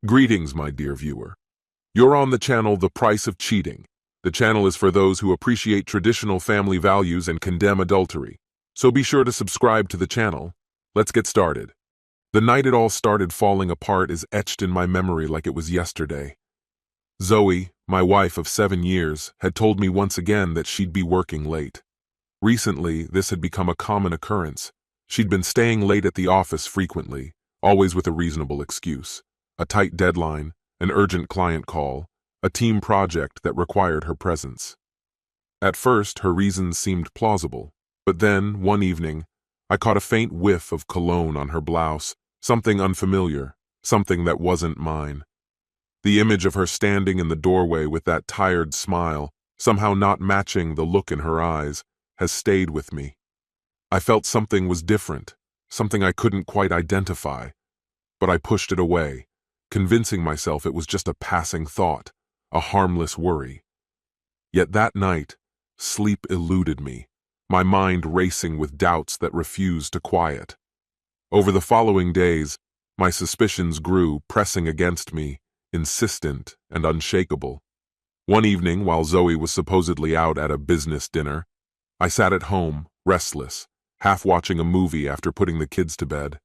Greetings, my dear viewer. You're on the channel The Price of Cheating. The channel is for those who appreciate traditional family values and condemn adultery. So be sure to subscribe to the channel. Let's get started. The night it all started falling apart is etched in my memory like it was yesterday. Zoe, my wife of 7 years, had told me once again that she'd be working late. Recently, this had become a common occurrence. She'd been staying late at the office frequently, always with a reasonable excuse. A tight deadline, an urgent client call, a team project that required her presence. At first, her reasons seemed plausible, but then, one evening, I caught a faint whiff of cologne on her blouse, something unfamiliar, something that wasn't mine. The image of her standing in the doorway with that tired smile, somehow not matching the look in her eyes, has stayed with me. I felt something was different, something I couldn't quite identify, but I pushed it away, convincing myself it was just a passing thought, a harmless worry. Yet that night, sleep eluded me, my mind racing with doubts that refused to quiet. Over the following days, my suspicions grew, pressing against me, insistent and unshakable. One evening, while Zoe was supposedly out at a business dinner, I sat at home, restless, half watching a movie after putting the kids to bed.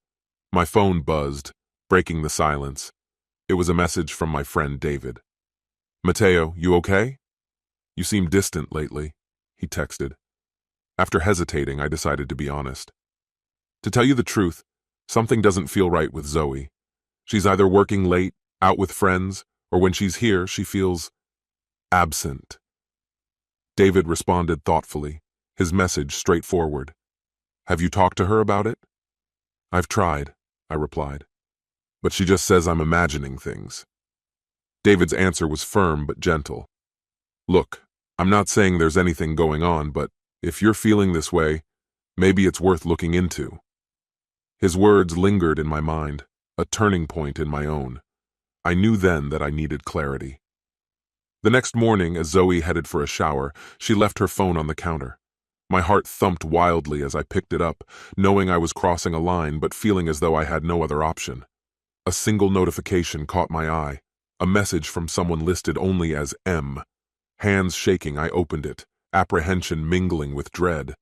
My phone buzzed, breaking the silence. It was a message from my friend David. "Mateo, you okay? You seem distant lately," he texted. After hesitating, I decided to be honest. To tell you the truth, something doesn't feel right with Zoe. She's either working late, out with friends, or when she's here, she feels absent. David responded thoughtfully, his message straightforward. "Have you talked to her about it?" "I've tried," I replied. "But she just says I'm imagining things." David's answer was firm but gentle. "Look, I'm not saying there's anything going on, but if you're feeling this way, maybe it's worth looking into." His words lingered in my mind, a turning point in my own. I knew then that I needed clarity. The next morning, as Zoe headed for a shower, she left her phone on the counter. My heart thumped wildly as I picked it up, knowing I was crossing a line but feeling as though I had no other option. A single notification caught my eye, a message from someone listed only as M. Hands shaking, I opened it, apprehension mingling with dread.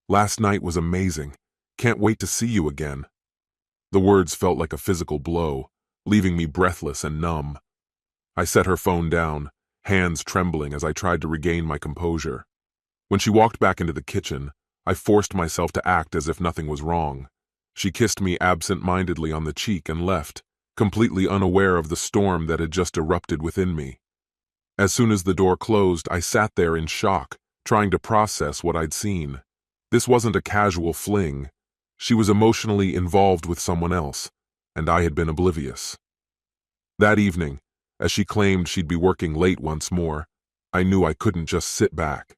"Last night was amazing. Can't wait to see you again." The words felt like a physical blow, leaving me breathless and numb. I set her phone down, hands trembling as I tried to regain my composure. When she walked back into the kitchen, I forced myself to act as if nothing was wrong. She kissed me absent-mindedly on the cheek and left, completely unaware of the storm that had just erupted within me. As soon as the door closed, I sat there in shock, trying to process what I'd seen. This wasn't a casual fling. She was emotionally involved with someone else, and I had been oblivious. That evening, as she claimed she'd be working late once more, I knew I couldn't just sit back.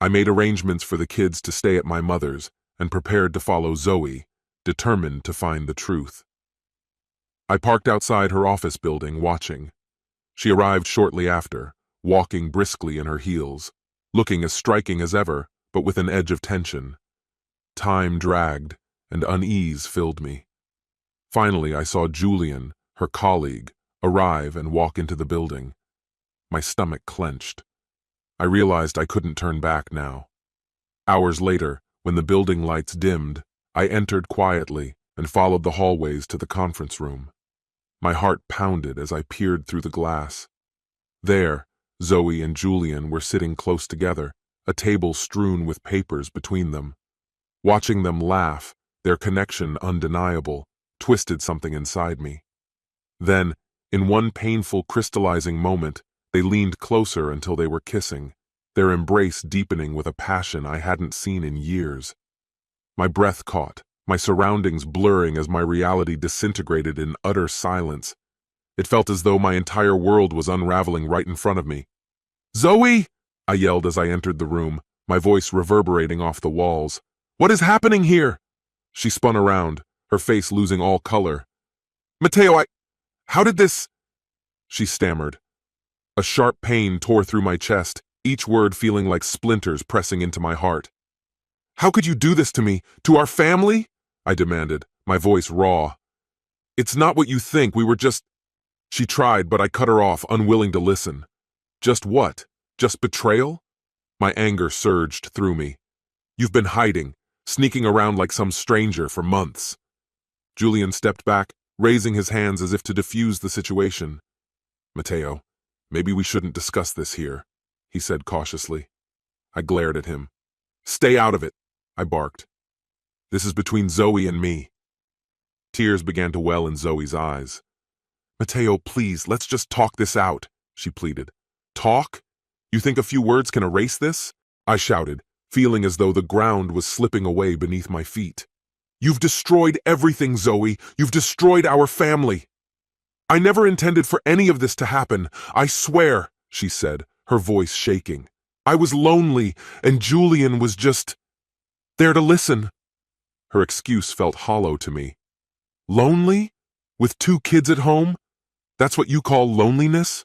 I made arrangements for the kids to stay at my mother's and prepared to follow Zoe, determined to find the truth. I parked outside her office building, watching. She arrived shortly after, walking briskly in her heels, looking as striking as ever, but with an edge of tension. Time dragged, and unease filled me. Finally, I saw Julian, her colleague, arrive and walk into the building. My stomach clenched. I realized I couldn't turn back now. Hours later, when the building lights dimmed, I entered quietly and followed the hallways to the conference room. My heart pounded as I peered through the glass. There, Zoe and Julian were sitting close together, a table strewn with papers between them. Watching them laugh, their connection undeniable, twisted something inside me. Then, in one painful, crystallizing moment, they leaned closer until they were kissing, their embrace deepening with a passion I hadn't seen in years. My breath caught, my surroundings blurring as my reality disintegrated in utter silence. It felt as though my entire world was unraveling right in front of me. "Zoe!" I yelled as I entered the room, my voice reverberating off the walls. "What is happening here?" She spun around, her face losing all color. "Mateo, how did this—" she stammered. A sharp pain tore through my chest, each word feeling like splinters pressing into my heart. "How could you do this to me? To our family?" I demanded, my voice raw. "It's not what you think. We were just—" She tried, but I cut her off, unwilling to listen. Just what? Just betrayal? My anger surged through me. You've been hiding, sneaking around like some stranger for months. Julian stepped back, raising his hands as if to defuse the situation. Mateo, maybe we shouldn't discuss this here, he said cautiously. I glared at him. Stay out of it, I barked. This is between Zoe and me. Tears began to well in Zoe's eyes. Mateo, please, let's just talk this out, she pleaded. Talk? You think a few words can erase this? I shouted, feeling as though the ground was slipping away beneath my feet. You've destroyed everything, Zoe. You've destroyed our family. I never intended for any of this to happen. I swear, she said, her voice shaking. I was lonely, and Julian was just there to listen. Her excuse felt hollow to me. Lonely? With 2 kids at home? That's what you call loneliness?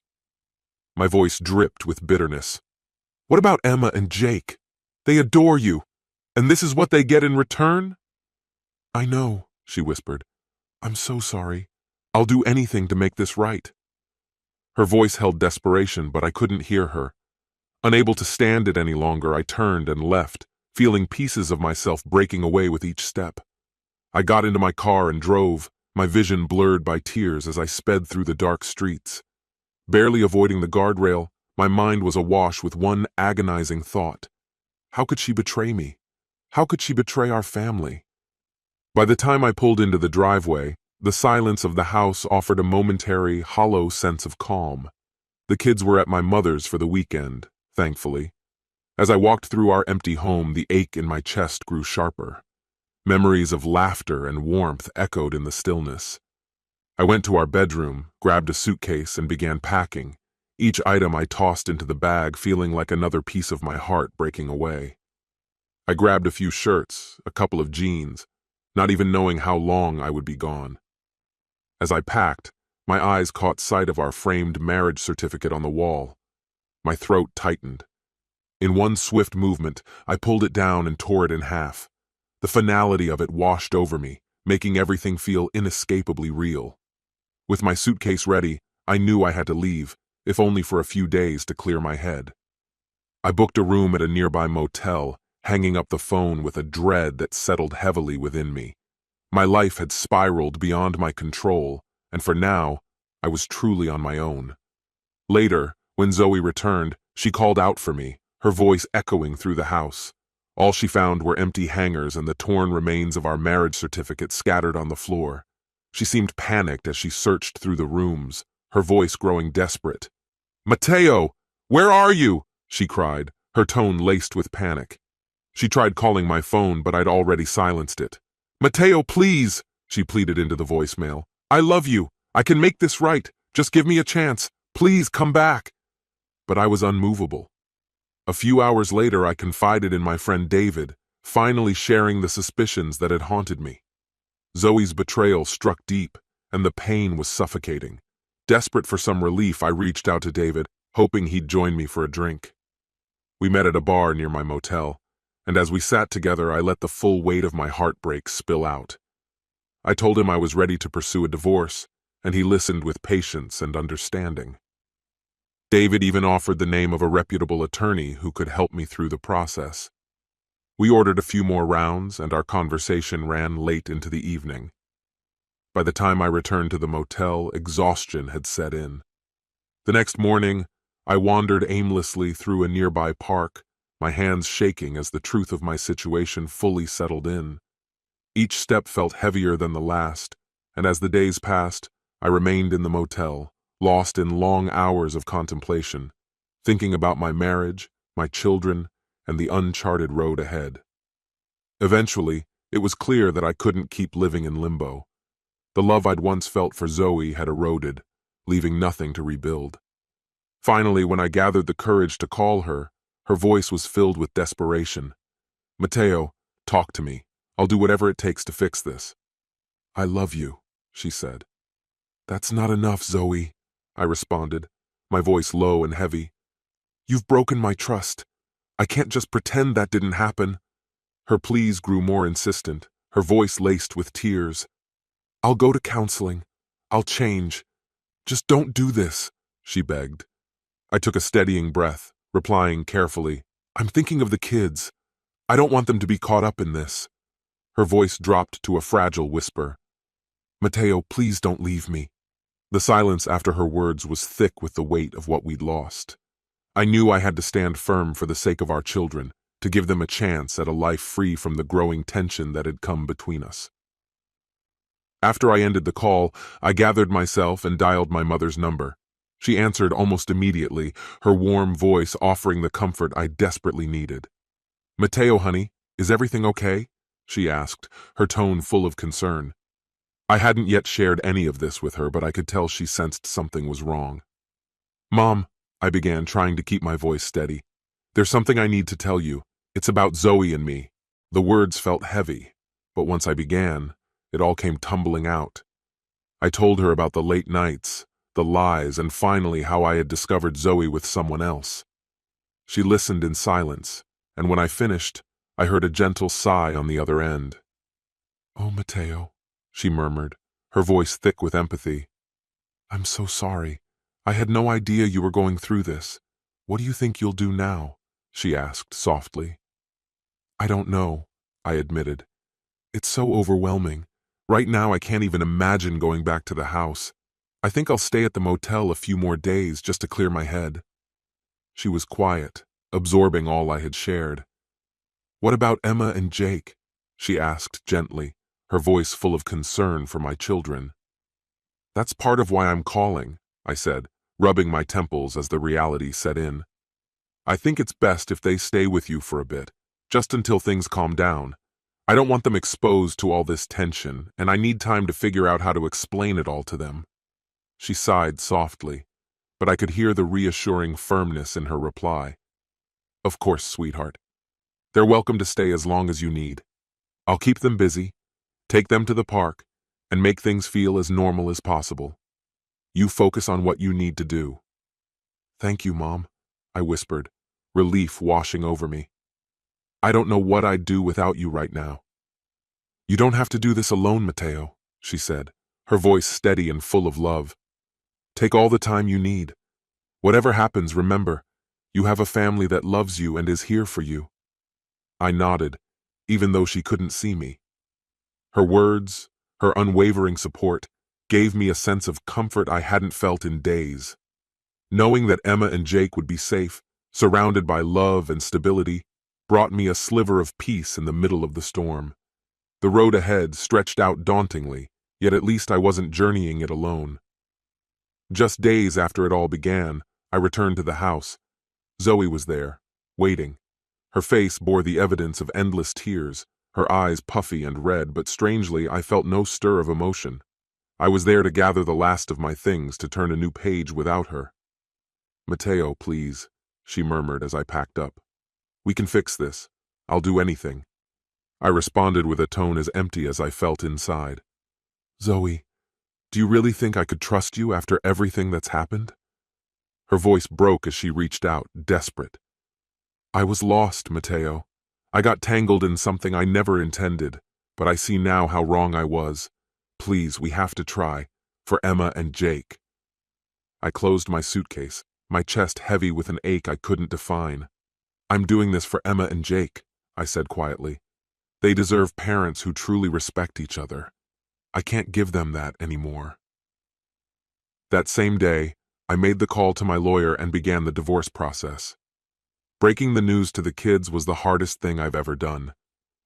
My voice dripped with bitterness. What about Emma and Jake? They adore you, and this is what they get in return? I know, she whispered. I'm so sorry. I'll do anything to make this right. Her voice held desperation, but I couldn't hear her. Unable to stand it any longer, I turned and left, feeling pieces of myself breaking away with each step. I got into my car and drove, my vision blurred by tears as I sped through the dark streets. Barely avoiding the guardrail, my mind was awash with one agonizing thought. How could she betray me? How could she betray our family? By the time I pulled into the driveway, the silence of the house offered a momentary, hollow sense of calm. The kids were at my mother's for the weekend, thankfully. As I walked through our empty home, the ache in my chest grew sharper. Memories of laughter and warmth echoed in the stillness. I went to our bedroom, grabbed a suitcase, and began packing. Each item I tossed into the bag, feeling like another piece of my heart breaking away. I grabbed a few shirts, a couple of jeans, not even knowing how long I would be gone. As I packed, my eyes caught sight of our framed marriage certificate on the wall. My throat tightened. In one swift movement, I pulled it down and tore it in half. The finality of it washed over me, making everything feel inescapably real. With my suitcase ready, I knew I had to leave, if only for a few days to clear my head. I booked a room at a nearby motel, hanging up the phone with a dread that settled heavily within me. My life had spiraled beyond my control, and for now, I was truly on my own. Later, when Zoe returned, she called out for me, her voice echoing through the house. All she found were empty hangers and the torn remains of our marriage certificate scattered on the floor. She seemed panicked as she searched through the rooms, her voice growing desperate. Mateo, where are you? She cried, her tone laced with panic. She tried calling my phone, but I'd already silenced it. Mateo, please, she pleaded into the voicemail. I love you. I can make this right. Just give me a chance. Please come back. But I was unmovable. A few hours later, I confided in my friend David, finally sharing the suspicions that had haunted me. Zoe's betrayal struck deep, and the pain was suffocating. Desperate for some relief, I reached out to David, hoping he'd join me for a drink. We met at a bar near my motel, and as we sat together, I let the full weight of my heartbreak spill out. I told him I was ready to pursue a divorce, and he listened with patience and understanding. David even offered the name of a reputable attorney who could help me through the process. We ordered a few more rounds, and our conversation ran late into the evening. By the time I returned to the motel, exhaustion had set in. The next morning, I wandered aimlessly through a nearby park, my hands shaking as the truth of my situation fully settled in. Each step felt heavier than the last, and as the days passed, I remained in the motel, lost in long hours of contemplation, thinking about my marriage, my children, and the uncharted road ahead. Eventually, it was clear that I couldn't keep living in limbo. The love I'd once felt for Zoe had eroded, leaving nothing to rebuild. Finally, when I gathered the courage to call her, her voice was filled with desperation. Mateo, talk to me. I'll do whatever it takes to fix this. I love you, she said. That's not enough, Zoe, I responded, my voice low and heavy. You've broken my trust. I can't just pretend that didn't happen. Her pleas grew more insistent, her voice laced with tears. I'll go to counseling. I'll change. Just don't do this, she begged. I took a steadying breath, replying carefully, I'm thinking of the kids. I don't want them to be caught up in this. Her voice dropped to a fragile whisper. Mateo, please don't leave me. The silence after her words was thick with the weight of what we'd lost. I knew I had to stand firm for the sake of our children, to give them a chance at a life free from the growing tension that had come between us. After I ended the call, I gathered myself and dialed my mother's number. She answered almost immediately, her warm voice offering the comfort I desperately needed. Mateo, honey, is everything okay? She asked, her tone full of concern. I hadn't yet shared any of this with her, but I could tell she sensed something was wrong. Mom, I began, trying to keep my voice steady. There's something I need to tell you. It's about Zoe and me. The words felt heavy, but once I began, it all came tumbling out. I told her about the late nights, the lies, and finally how I had discovered Zoe with someone else. She listened in silence, and when I finished, I heard a gentle sigh on the other end. Oh, Mateo, she murmured, her voice thick with empathy. I'm so sorry. I had no idea you were going through this. What do you think you'll do now? She asked softly. I don't know, I admitted. It's so overwhelming. Right now I can't even imagine going back to the house. I think I'll stay at the motel a few more days just to clear my head. She was quiet, absorbing all I had shared. What about Emma and Jake? She asked gently, her voice full of concern for my children. That's part of why I'm calling, I said, rubbing my temples as the reality set in. I think it's best if they stay with you for a bit, just until things calm down. I don't want them exposed to all this tension, and I need time to figure out how to explain it all to them. She sighed softly, but I could hear the reassuring firmness in her reply. Of course, sweetheart. They're welcome to stay as long as you need. I'll keep them busy, take them to the park, and make things feel as normal as possible. You focus on what you need to do. Thank you, Mom, I whispered, relief washing over me. I don't know what I'd do without you right now. You don't have to do this alone, Mateo, she said, her voice steady and full of love. Take all the time you need. Whatever happens, remember, you have a family that loves you and is here for you. I nodded, even though she couldn't see me. Her words, her unwavering support, gave me a sense of comfort I hadn't felt in days. Knowing that Emma and Jake would be safe, surrounded by love and stability, brought me a sliver of peace in the middle of the storm. The road ahead stretched out dauntingly, yet at least I wasn't journeying it alone. Just days after it all began, I returned to the house. Zoe was there, waiting. Her face bore the evidence of endless tears, her eyes puffy and red, but strangely I felt no stir of emotion. I was there to gather the last of my things, to turn a new page without her. Mateo, please, she murmured as I packed up. We can fix this. I'll do anything. I responded with a tone as empty as I felt inside. Zoe, do you really think I could trust you after everything that's happened? Her voice broke as she reached out, desperate. I was lost, Mateo. I got tangled in something I never intended, but I see now how wrong I was. Please, we have to try, for Emma and Jake. I closed my suitcase, my chest heavy with an ache I couldn't define. I'm doing this for Emma and Jake, I said quietly. They deserve parents who truly respect each other. I can't give them that anymore. That same day, I made the call to my lawyer and began the divorce process. Breaking the news to the kids was the hardest thing I've ever done.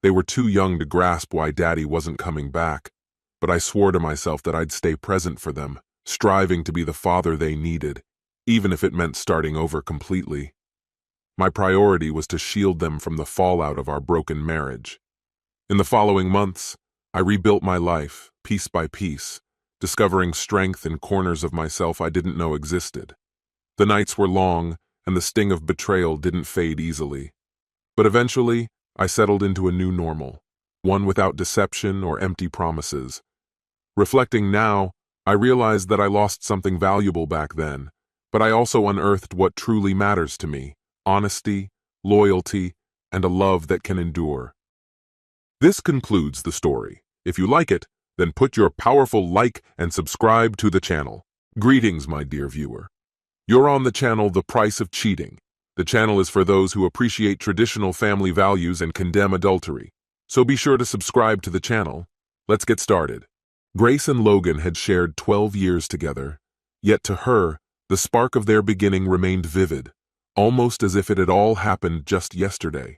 They were too young to grasp why Daddy wasn't coming back, but I swore to myself that I'd stay present for them, striving to be the father they needed, even if it meant starting over completely. My priority was to shield them from the fallout of our broken marriage. In the following months, I rebuilt my life, piece by piece, discovering strength in corners of myself I didn't know existed. The nights were long, and the sting of betrayal didn't fade easily. But eventually, I settled into a new normal, one without deception or empty promises. Reflecting now, I realized that I lost something valuable back then, but I also unearthed what truly matters to me: honesty, loyalty, and a love that can endure. This concludes the story. If you like it, then put your powerful like and subscribe to the channel. Greetings, my dear viewer. You're on the channel The Price of Cheating. The channel is for those who appreciate traditional family values and condemn adultery. So be sure to subscribe to the channel. Let's get started. Grace and Logan had shared 12 years together, yet to her, the spark of their beginning remained vivid, almost as if it had all happened just yesterday.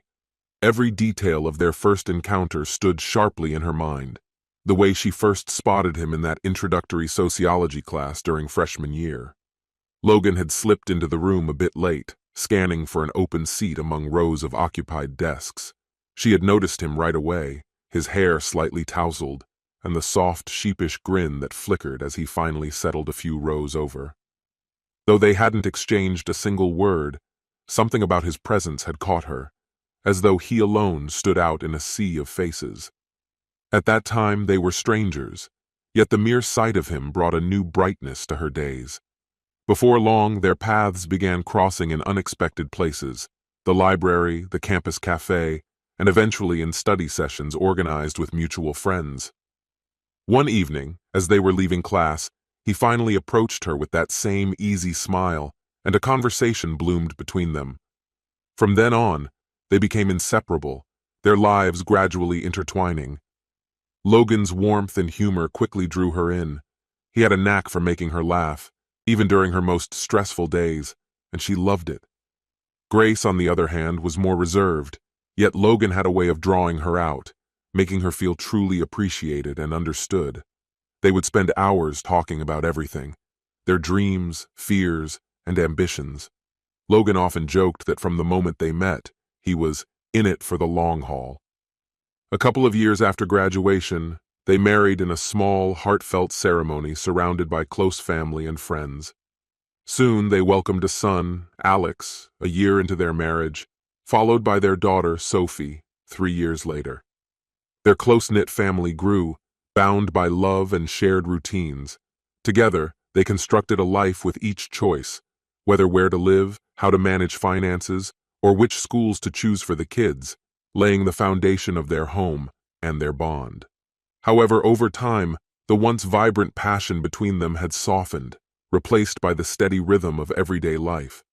Every detail of their first encounter stood sharply in her mind. The way she first spotted him in that introductory sociology class during freshman year. Logan had slipped into the room a bit late, scanning for an open seat among rows of occupied desks. She had noticed him right away, his hair slightly tousled, and the soft, sheepish grin that flickered as he finally settled a few rows over. Though they hadn't exchanged a single word, something about his presence had caught her, as though he alone stood out in a sea of faces. At that time they were strangers, yet the mere sight of him brought a new brightness to her days. Before long, their paths began crossing in unexpected places, the library, the campus cafe, and eventually in study sessions organized with mutual friends. One evening, as they were leaving class, he finally approached her with that same easy smile, and a conversation bloomed between them. From then on, they became inseparable, their lives gradually intertwining. Logan's warmth and humor quickly drew her in. He had a knack for making her laugh, even during her most stressful days, and she loved it. Grace, on the other hand, was more reserved, yet Logan had a way of drawing her out, making her feel truly appreciated and understood. They would spend hours talking about everything, their dreams, fears, and ambitions. Logan often joked that from the moment they met, he was in it for the long haul. A couple of years after graduation, they married in a small, heartfelt ceremony surrounded by close family and friends. Soon they welcomed a son, Alex, a year into their marriage, followed by their daughter, Sophie, 3 years later. Their close-knit family grew, bound by love and shared routines. Together, they constructed a life with each choice, whether where to live, how to manage finances, or which schools to choose for the kids, laying the foundation of their home and their bond. However, over time, the once vibrant passion between them had softened, replaced by the steady rhythm of everyday life.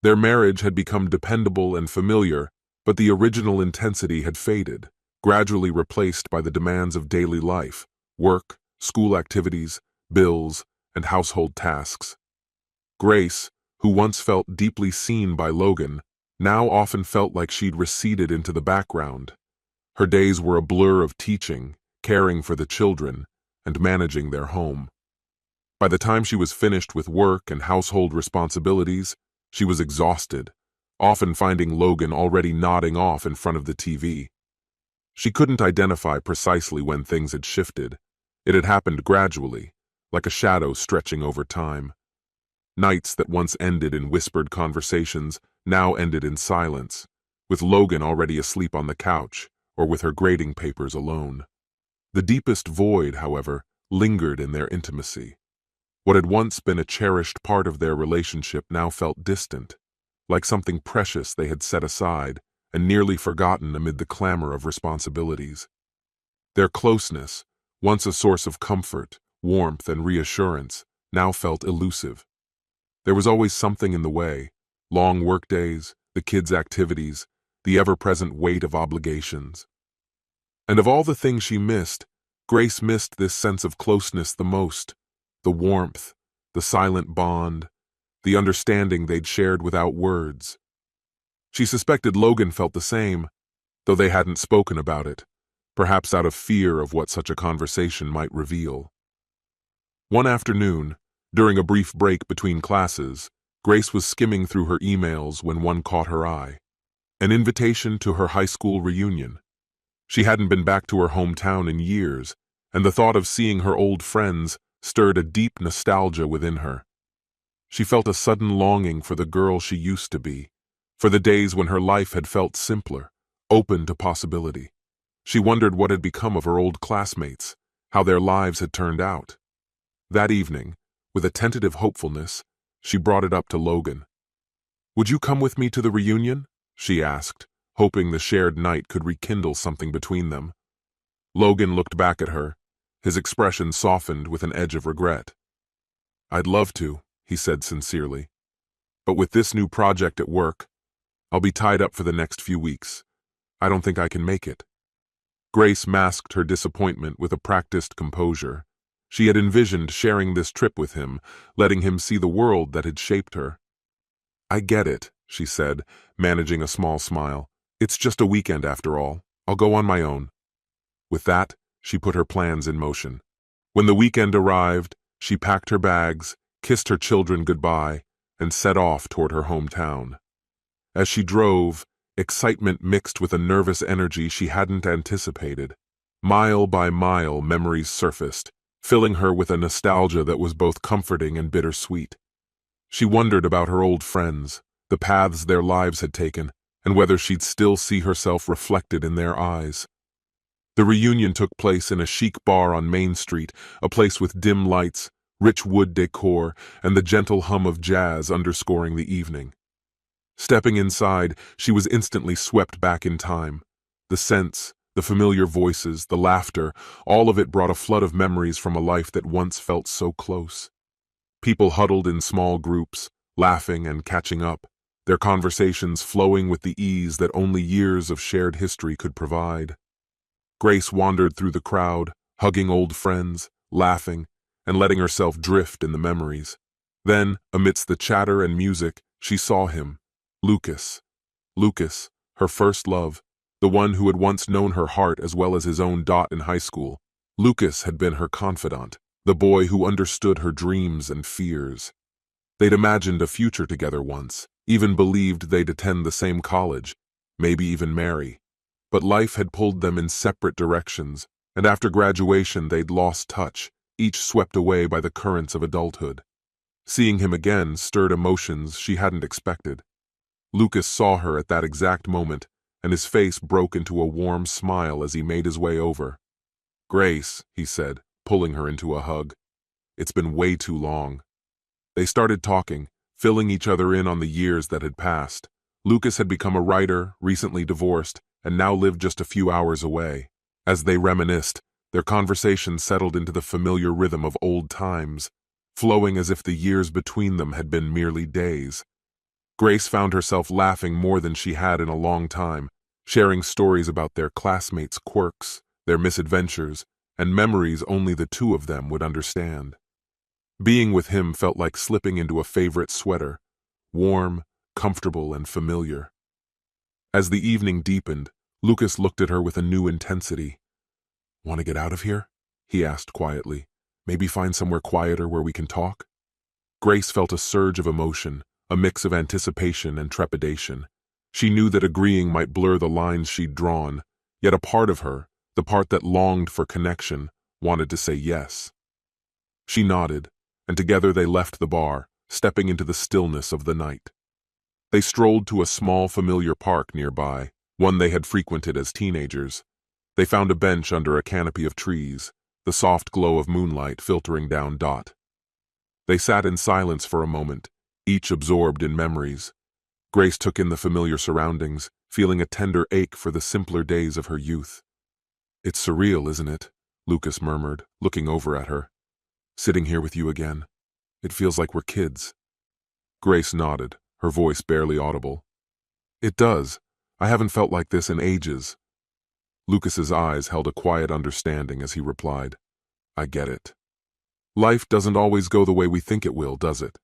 Their marriage had become dependable and familiar, but the original intensity had faded, gradually replaced by the demands of daily life, work, school activities, bills, and household tasks. Grace, who once felt deeply seen by Logan, now often felt like she'd receded into the background. Her days were a blur of teaching, caring for the children, and managing their home. By the time she was finished with work and household responsibilities, she was exhausted, often finding Logan already nodding off in front of the TV. She couldn't identify precisely when things had shifted. It had happened gradually, like a shadow stretching over time. Nights that once ended in whispered conversations now ended in silence, with Logan already asleep on the couch or with her grading papers alone. The deepest void, however, lingered in their intimacy. What had once been a cherished part of their relationship now felt distant, like something precious they had set aside and nearly forgotten amid the clamor of responsibilities. Their closeness, once a source of comfort, warmth, and reassurance, now felt elusive. There was always something in the way: long workdays, the kids' activities, the ever-present weight of obligations. And of all the things she missed, Grace missed this sense of closeness the most: the warmth, the silent bond, the understanding they'd shared without words. She suspected Logan felt the same, though they hadn't spoken about it, perhaps out of fear of what such a conversation might reveal. One afternoon, during a brief break between classes, Grace was skimming through her emails when one caught her eye: an invitation to her high school reunion. She hadn't been back to her hometown in years, and the thought of seeing her old friends stirred a deep nostalgia within her. She felt a sudden longing for the girl she used to be, for the days when her life had felt simpler, open to possibility. She wondered what had become of her old classmates, how their lives had turned out. That evening, with a tentative hopefulness, she brought it up to Logan. "Would you come with me to the reunion?" she asked, hoping the shared night could rekindle something between them. Logan looked back at her, his expression softened with an edge of regret. "I'd love to," he said sincerely. "But with this new project at work, I'll be tied up for the next few weeks. I don't think I can make it." Grace masked her disappointment with a practiced composure. She had envisioned sharing this trip with him, letting him see the world that had shaped her. "I get it," she said, managing a small smile. "It's just a weekend after all. I'll go on my own." With that, she put her plans in motion. When the weekend arrived, she packed her bags, kissed her children goodbye, and set off toward her hometown. As she drove, excitement mixed with a nervous energy she hadn't anticipated. Mile by mile, memories surfaced, filling her with a nostalgia that was both comforting and bittersweet. She wondered about her old friends, the paths their lives had taken, and whether she'd still see herself reflected in their eyes. The reunion took place in a chic bar on Main Street, a place with dim lights, rich wood decor, and the gentle hum of jazz underscoring the evening. Stepping inside, she was instantly swept back in time. The scents, the familiar voices, the laughter, all of it brought a flood of memories from a life that once felt so close. People huddled in small groups, laughing and catching up, their conversations flowing with the ease that only years of shared history could provide. Grace wandered through the crowd, hugging old friends, laughing, and letting herself drift in the memories. Then, amidst the chatter and music, she saw him, Lucas. Lucas, her first love, the one who had once known her heart as well as his own Dot in high school. Lucas had been her confidant, the boy who understood her dreams and fears. They'd imagined a future together once, even believed they'd attend the same college, maybe even marry. But life had pulled them in separate directions, and after graduation they'd lost touch, each swept away by the currents of adulthood. Seeing him again stirred emotions she hadn't expected. Lucas saw her at that exact moment, and his face broke into a warm smile as he made his way over. "Grace," he said, pulling her into a hug. "It's been way too long." They started talking, filling each other in on the years that had passed. Lucas had become a writer, recently divorced, and now lived just a few hours away. As they reminisced, their conversation settled into the familiar rhythm of old times, flowing as if the years between them had been merely days. Grace found herself laughing more than she had in a long time, sharing stories about their classmates' quirks, their misadventures, and memories only the two of them would understand. Being with him felt like slipping into a favorite sweater, warm, comfortable, and familiar. As the evening deepened, Lucas looked at her with a new intensity. "Want to get out of here?" he asked quietly. "Maybe find somewhere quieter where we can talk?" Grace felt a surge of emotion, a mix of anticipation and trepidation. She knew that agreeing might blur the lines she'd drawn, yet a part of her, the part that longed for connection, wanted to say yes. She nodded, and together they left the bar, stepping into the stillness of the night. They strolled to a small familiar park nearby, one they had frequented as teenagers. They found a bench under a canopy of trees, the soft glow of moonlight filtering down Dot. They sat in silence for a moment, each absorbed in memories. Grace took in the familiar surroundings, feeling a tender ache for the simpler days of her youth. "It's surreal, isn't it?" Lucas murmured, looking over at her. "Sitting here with you again. It feels like we're kids." Grace nodded, her voice barely audible. "It does. I haven't felt like this in ages." Lucas's eyes held a quiet understanding as he replied, "I get it. Life doesn't always go the way we think it will, does it?"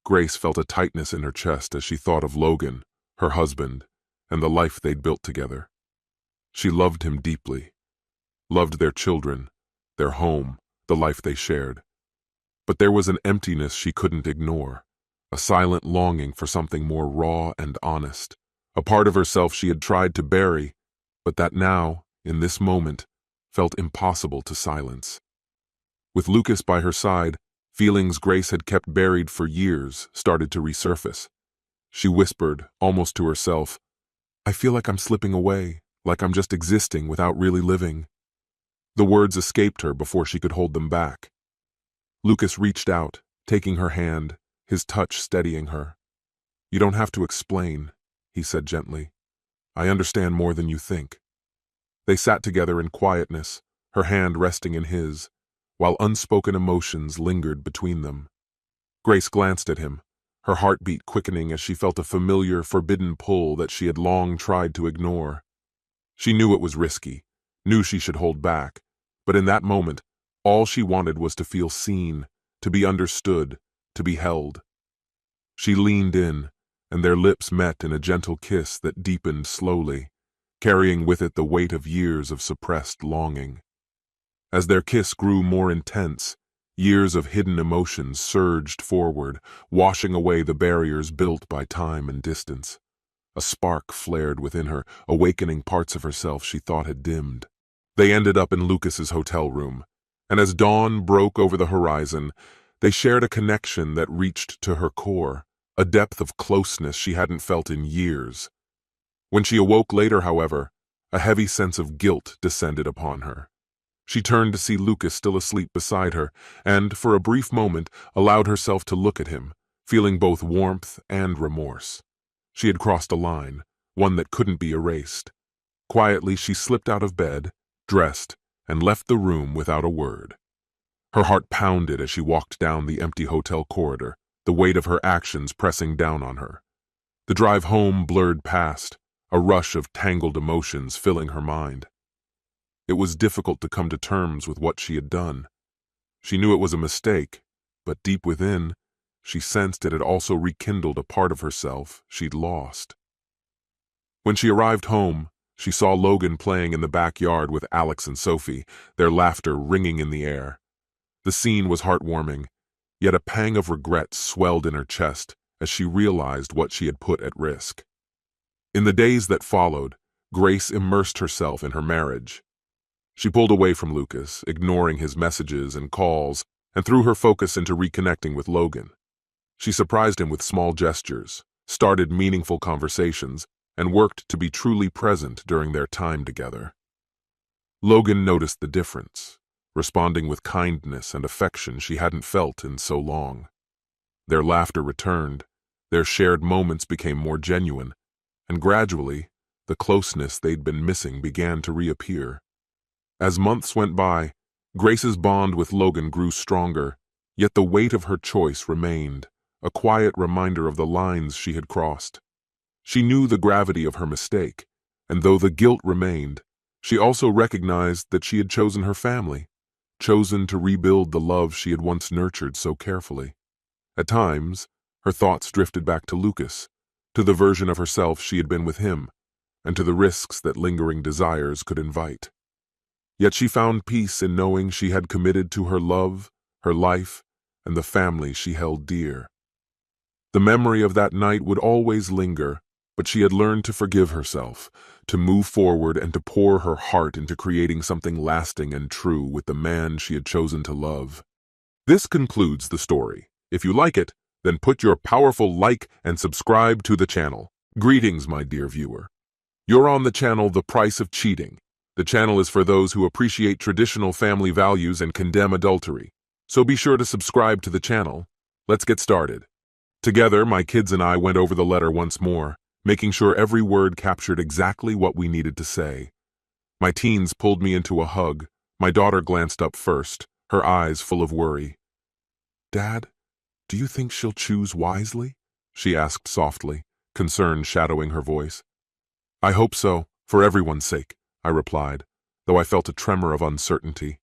Grace felt a tightness in her chest as she thought of Logan, her husband, and the life they'd built together. She loved him deeply, loved their children, their home, the life they shared. But there was an emptiness she couldn't ignore, a silent longing for something more raw and honest, a part of herself she had tried to bury, but that now, in this moment, felt impossible to silence. With Lucas by her side, feelings Grace had kept buried for years started to resurface. She whispered, almost to herself, "I feel like I'm slipping away, like I'm just existing without really living." The words escaped her before she could hold them back. Lucas reached out, taking her hand, his touch steadying her. "You don't have to explain," he said gently. "I understand more than you think." They sat together in quietness, her hand resting in his, while unspoken emotions lingered between them. Grace glanced at him, her heartbeat quickening as she felt a familiar, forbidden pull that she had long tried to ignore. She knew it was risky, knew she should hold back, but in that moment, all she wanted was to feel seen, to be understood, to be held. She leaned in, and their lips met in a gentle kiss that deepened slowly, carrying with it the weight of years of suppressed longing. As their kiss grew more intense, years of hidden emotions surged forward, washing away the barriers built by time and distance. A spark flared within her, awakening parts of herself she thought had dimmed. They ended up in Lucas's hotel room, and as dawn broke over the horizon, they shared a connection that reached to her core, a depth of closeness she hadn't felt in years. When she awoke later, however, a heavy sense of guilt descended upon her. She turned to see Lucas still asleep beside her, and, for a brief moment, allowed herself to look at him, feeling both warmth and remorse. She had crossed a line, one that couldn't be erased. Quietly, she slipped out of bed, dressed, and left the room without a word. Her heart pounded as she walked down the empty hotel corridor, the weight of her actions pressing down on her. The drive home blurred past, a rush of tangled emotions filling her mind. It was difficult to come to terms with what she had done. She knew it was a mistake, but deep within, she sensed it had also rekindled a part of herself she'd lost. When she arrived home, she saw Logan playing in the backyard with Alex and Sophie, their laughter ringing in the air. The scene was heartwarming, yet a pang of regret swelled in her chest as she realized what she had put at risk. In the days that followed, Grace immersed herself in her marriage. She pulled away from Lucas, ignoring his messages and calls, and threw her focus into reconnecting with Logan. She surprised him with small gestures, started meaningful conversations, and worked to be truly present during their time together. Logan noticed the difference, responding with kindness and affection she hadn't felt in so long. Their laughter returned, their shared moments became more genuine, and gradually, the closeness they'd been missing began to reappear. As months went by, Grace's bond with Logan grew stronger, yet the weight of her choice remained, a quiet reminder of the lines she had crossed. She knew the gravity of her mistake, and though the guilt remained, she also recognized that she had chosen her family, chosen to rebuild the love she had once nurtured so carefully. At times, her thoughts drifted back to Lucas, to the version of herself she had been with him, and to the risks that lingering desires could invite. Yet she found peace in knowing she had committed to her love, her life, and the family she held dear. The memory of that night would always linger, but she had learned to forgive herself, to move forward and to pour her heart into creating something lasting and true with the man she had chosen to love. This concludes the story. If you like it, then put your powerful like and subscribe to the channel. Greetings, my dear viewer. You're on the channel The Price of Cheating. The channel is for those who appreciate traditional family values and condemn adultery. So be sure to subscribe to the channel. Let's get started. Together, my kids and I went over the letter once more, making sure every word captured exactly what we needed to say. My teens pulled me into a hug. My daughter glanced up first, her eyes full of worry. "Dad, do you think she'll choose wisely?" she asked softly, concern shadowing her voice. "I hope so, for everyone's sake," I replied, though I felt a tremor of uncertainty.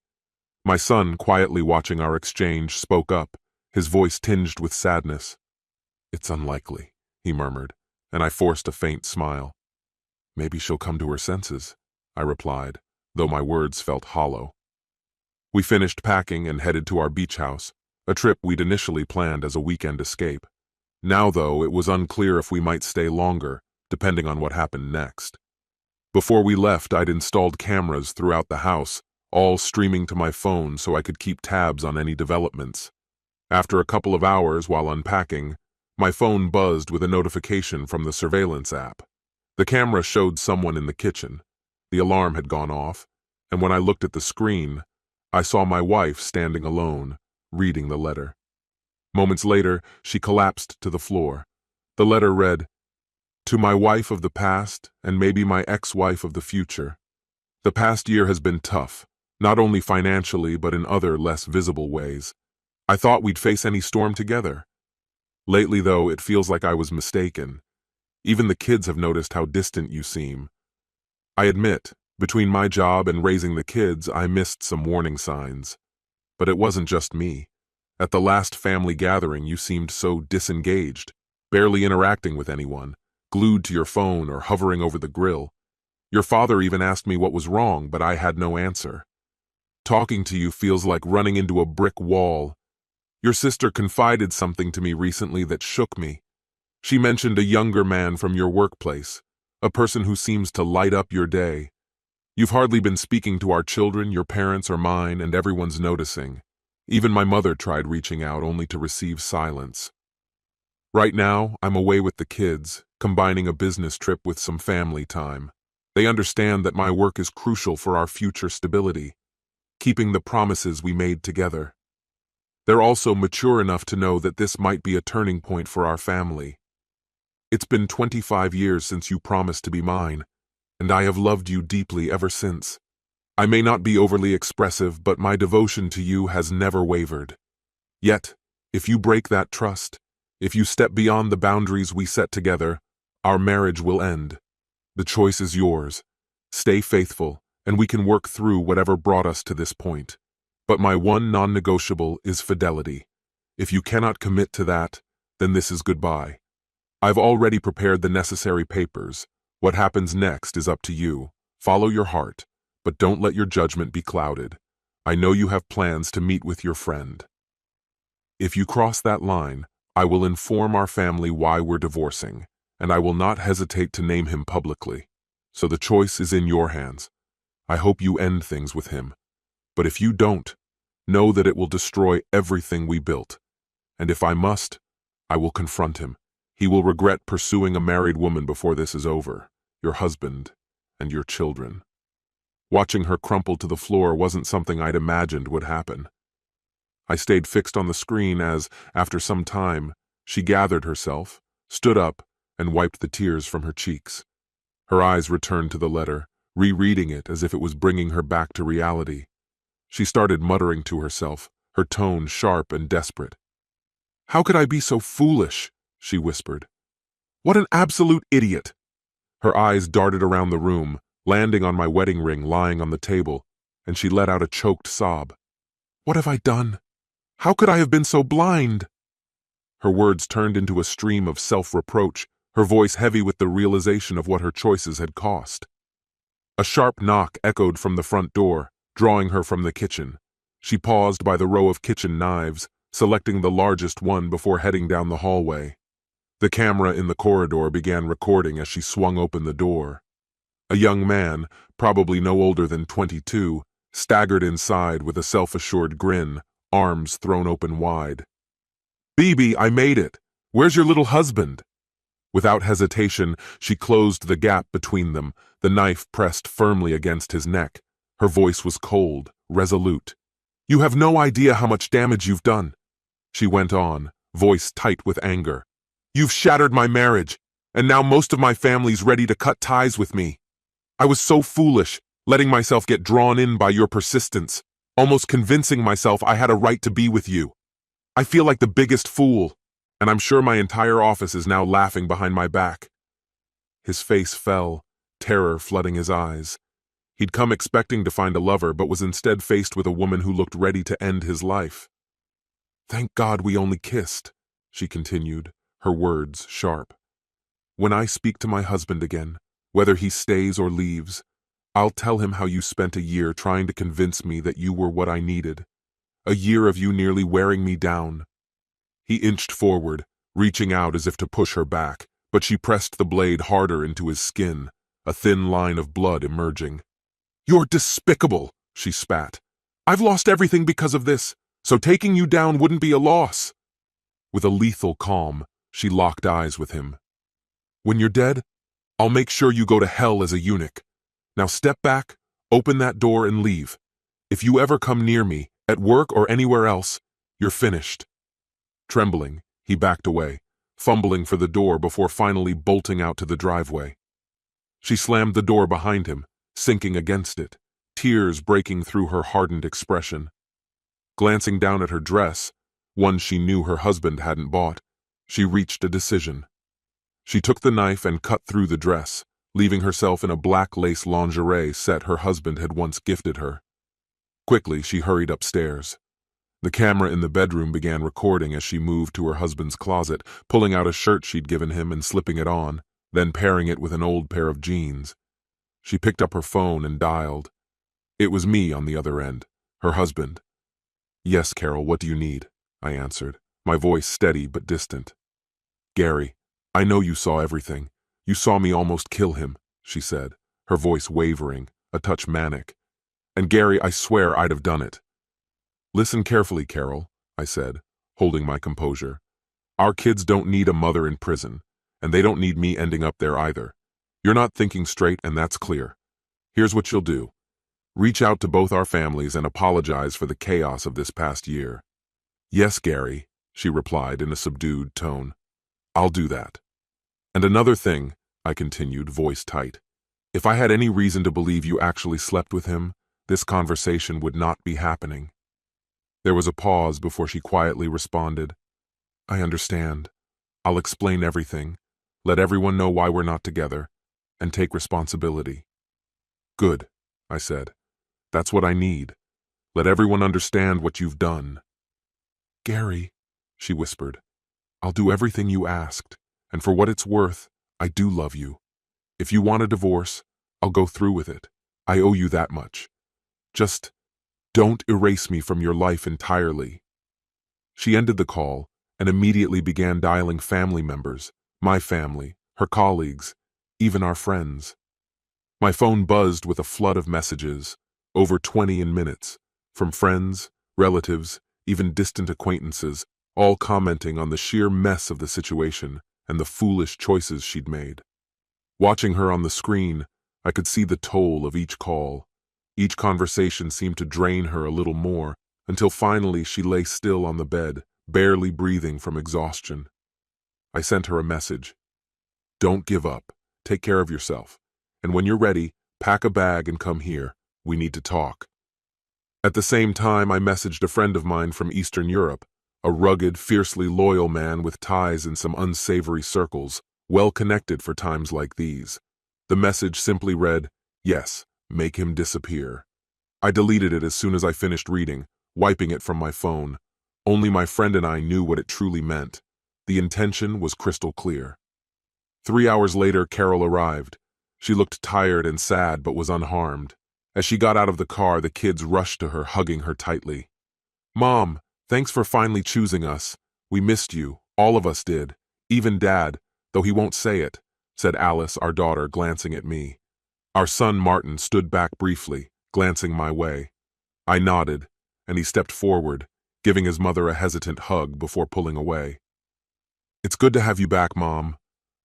My son, quietly watching our exchange, spoke up, his voice tinged with sadness. "It's unlikely," he murmured, and I forced a faint smile. "Maybe she'll come to her senses," I replied, though my words felt hollow. We finished packing and headed to our beach house, a trip we'd initially planned as a weekend escape. Now, though, it was unclear if we might stay longer, depending on what happened next. Before we left, I'd installed cameras throughout the house, all streaming to my phone so I could keep tabs on any developments. After a couple of hours while unpacking, my phone buzzed with a notification from the surveillance app. The camera showed someone in the kitchen. The alarm had gone off, and when I looked at the screen, I saw my wife standing alone, reading the letter. Moments later, she collapsed to the floor. The letter read, "To my wife of the past, and maybe my ex-wife of the future. The past year has been tough, not only financially but in other less visible ways. I thought we'd face any storm together, Lately, though, it feels like I was mistaken. Even the kids have noticed how distant you seem. I admit, between my job and raising the kids, I missed some warning signs. But it wasn't just me. At the last family gathering, you seemed so disengaged, barely interacting with anyone, glued to your phone or hovering over the grill. Your father even asked me what was wrong, but I had no answer. Talking to you feels like running into a brick wall. Your sister confided something to me recently that shook me. She mentioned a younger man from your workplace, a person who seems to light up your day. You've hardly been speaking to our children, your parents or mine, and everyone's noticing. Even my mother tried reaching out only to receive silence. Right now, I'm away with the kids, combining a business trip with some family time. They understand that my work is crucial for our future stability, keeping the promises we made together. They're also mature enough to know that this might be a turning point for our family. It's been 25 years since you promised to be mine, and I have loved you deeply ever since. I may not be overly expressive, but my devotion to you has never wavered. Yet, if you break that trust, if you step beyond the boundaries we set together, our marriage will end. The choice is yours. Stay faithful, and we can work through whatever brought us to this point. But my one non-negotiable is fidelity. If you cannot commit to that, then this is goodbye. I've already prepared the necessary papers. What happens next is up to you. Follow your heart, but don't let your judgment be clouded. I know you have plans to meet with your friend. If you cross that line, I will inform our family why we're divorcing, and I will not hesitate to name him publicly. So the choice is in your hands. I hope you end things with him. But if you don't, know that it will destroy everything we built. And if I must, I will confront him. He will regret pursuing a married woman before this is over, your husband and your children. Watching her crumple to the floor wasn't something I'd imagined would happen. I stayed fixed on the screen as, after some time, she gathered herself, stood up, and wiped the tears from her cheeks. Her eyes returned to the letter, rereading it as if it was bringing her back to reality. She started muttering to herself, her tone sharp and desperate. "How could I be so foolish?" she whispered. "What an absolute idiot!" Her eyes darted around the room, landing on my wedding ring lying on the table, and she let out a choked sob. "What have I done? How could I have been so blind?" Her words turned into a stream of self-reproach, her voice heavy with the realization of what her choices had cost. A sharp knock echoed from the front door, drawing her from the kitchen. She paused by the row of kitchen knives, selecting the largest one before heading down the hallway. The camera in the corridor began recording as she swung open the door. A young man, probably no older than 22, staggered inside with a self-assured grin, arms thrown open wide. "Bibi, I made it! Where's your little husband?" Without hesitation, she closed the gap between them, the knife pressed firmly against his neck. Her voice was cold, resolute. "You have no idea how much damage you've done," she went on, voice tight with anger. "You've shattered my marriage, and now most of my family's ready to cut ties with me. I was so foolish, letting myself get drawn in by your persistence, almost convincing myself I had a right to be with you. I feel like the biggest fool, and I'm sure my entire office is now laughing behind my back." His face fell, terror flooding his eyes. He'd come expecting to find a lover, but was instead faced with a woman who looked ready to end his life. "Thank God we only kissed," she continued, her words sharp. "When I speak to my husband again, whether he stays or leaves, I'll tell him how you spent a year trying to convince me that you were what I needed. A year of you nearly wearing me down." He inched forward, reaching out as if to push her back, but she pressed the blade harder into his skin, a thin line of blood emerging. "You're despicable," she spat. "I've lost everything because of this, so taking you down wouldn't be a loss." With a lethal calm, she locked eyes with him. "When you're dead, I'll make sure you go to hell as a eunuch. Now step back, open that door and leave. If you ever come near me, at work or anywhere else, you're finished." Trembling, he backed away, fumbling for the door before finally bolting out to the driveway. She slammed the door behind him, sinking against it, tears breaking through her hardened expression. Glancing down at her dress, one she knew her husband hadn't bought, She reached a decision. She took the knife and cut through the dress, leaving herself in a black lace lingerie set her husband had once gifted her. Quickly, she hurried upstairs. The camera in the bedroom began recording as she moved to her husband's closet, pulling out a shirt she'd given him and slipping it on, then pairing it with an old pair of jeans. She picked up her phone and dialed. It was me on the other end, her husband. "Yes, Carol, what do you need?" I answered, my voice steady but distant. "Gary, I know you saw everything. You saw me almost kill him," she said, her voice wavering, a touch manic. "And Gary, I swear I'd have done it." "Listen carefully, Carol," I said, holding my composure. "Our kids don't need a mother in prison, and they don't need me ending up there either. You're not thinking straight, and that's clear. Here's what you'll do. Reach out to both our families and apologize for the chaos of this past year." "Yes, Gary," she replied in a subdued tone. "I'll do that. And another thing," I continued, voice tight. "If I had any reason to believe you actually slept with him, this conversation would not be happening." There was a pause before she quietly responded. "I understand. I'll explain everything, let everyone know why we're not together, and take responsibility." "Good," I said. "That's what I need. Let everyone understand what you've done." "Gary," she whispered, "I'll do everything you asked, and for what it's worth, I do love you. If you want a divorce, I'll go through with it. I owe you that much. Just don't erase me from your life entirely." She ended the call and immediately began dialing family members, my family, her colleagues, even our friends. My phone buzzed with a flood of messages, over 20 in minutes, from friends, relatives, even distant acquaintances, all commenting on the sheer mess of the situation and the foolish choices she'd made. Watching her on the screen, I could see the toll of each call. Each conversation seemed to drain her a little more, until finally she lay still on the bed, barely breathing from exhaustion. I sent her a message. "Don't give up. Take care of yourself. And when you're ready, pack a bag and come here. We need to talk." At the same time, I messaged a friend of mine from Eastern Europe, a rugged, fiercely loyal man with ties in some unsavory circles, well connected for times like these. The message simply read, "Yes, make him disappear." I deleted it as soon as I finished reading, wiping it from my phone. Only my friend and I knew what it truly meant. The intention was crystal clear. 3 hours later, Carol arrived. She looked tired and sad but was unharmed. As she got out of the car, the kids rushed to her, hugging her tightly. "Mom, thanks for finally choosing us. We missed you, all of us did. Even Dad, though he won't say it," said Alice, our daughter, glancing at me. Our son Martin stood back briefly, glancing my way. I nodded, and he stepped forward, giving his mother a hesitant hug before pulling away. "It's good to have you back, Mom.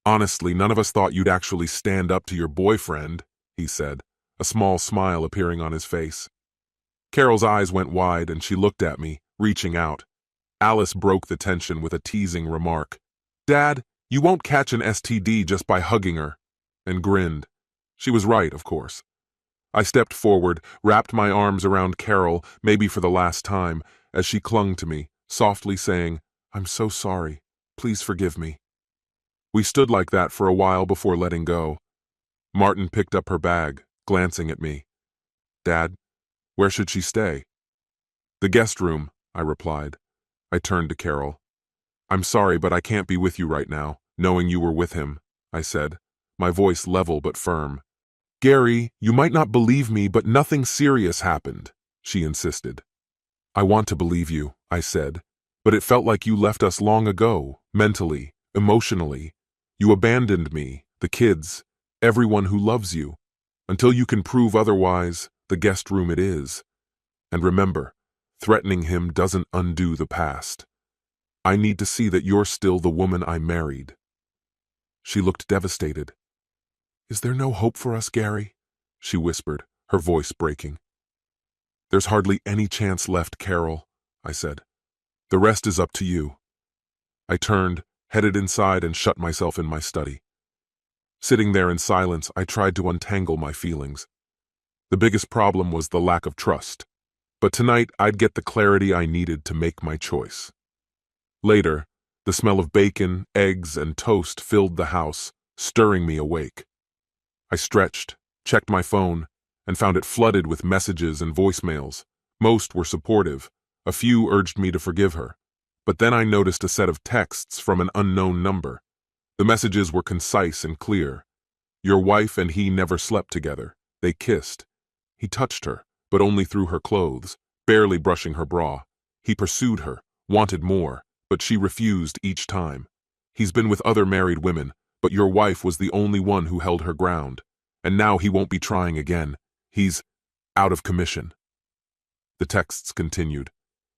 Honestly, none of us thought you'd actually stand up to your boyfriend," he said, a small smile appearing on his face. Carol's eyes went wide and she looked at me, reaching out. Alice broke the tension with a teasing remark. "Dad, you won't catch an STD just by hugging her," and grinned. She was right, of course. I stepped forward, wrapped my arms around Carol, maybe for the last time, as she clung to me, softly saying, "I'm so sorry. Please forgive me." We stood like that for a while before letting go. Martin picked up her bag, glancing at me. "Dad, where should she stay?" "The guest room," I replied. I turned to Carol. "I'm sorry, but I can't be with you right now, knowing you were with him," I said, my voice level but firm. "Gary, you might not believe me, but nothing serious happened," she insisted. "I want to believe you," I said, "but it felt like you left us long ago, mentally, emotionally. You abandoned me, the kids, everyone who loves you. Until you can prove otherwise, the guest room it is. And remember, threatening him doesn't undo the past. I need to see that you're still the woman I married." She looked devastated. "Is there no hope for us, Gary?" she whispered, her voice breaking. "There's hardly any chance left, Carol," I said. "The rest is up to you." I turned, headed inside, and shut myself in my study. Sitting there in silence, I tried to untangle my feelings. The biggest problem was the lack of trust. But tonight, I'd get the clarity I needed to make my choice. Later, The smell of bacon, eggs, and toast filled the house, stirring me awake. I stretched, checked my phone, and found it flooded with messages and voicemails. Most were supportive. A few urged me to forgive her. But then I noticed a set of texts from an unknown number. The messages were concise and clear. Your wife and he never slept together. They kissed. He touched her, but only through her clothes, barely brushing her bra. He pursued her, wanted more, but she refused each time. He's been with other married women, but your wife was the only one who held her ground. And now he won't be trying again. He's out of commission. The texts continued.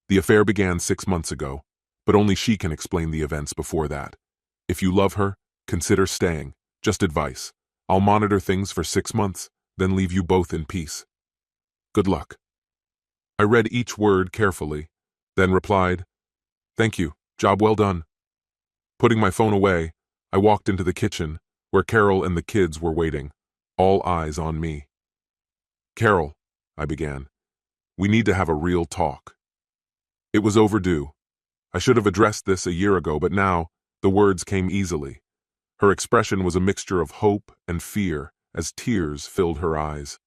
The affair began 6 months ago, but only she can explain the events before that. If you love her, consider staying. Just advice. I'll monitor things for 6 months, then leave you both in peace. Good luck. I read each word carefully, then replied, Thank you, job well done. Putting my phone away, I walked into the kitchen, where Carol and the kids were waiting, all eyes on me. Carol, I began, we need to have a real talk. It was overdue. I should have addressed this a year ago, but now the words came easily. Her expression was a mixture of hope and fear as tears filled her eyes.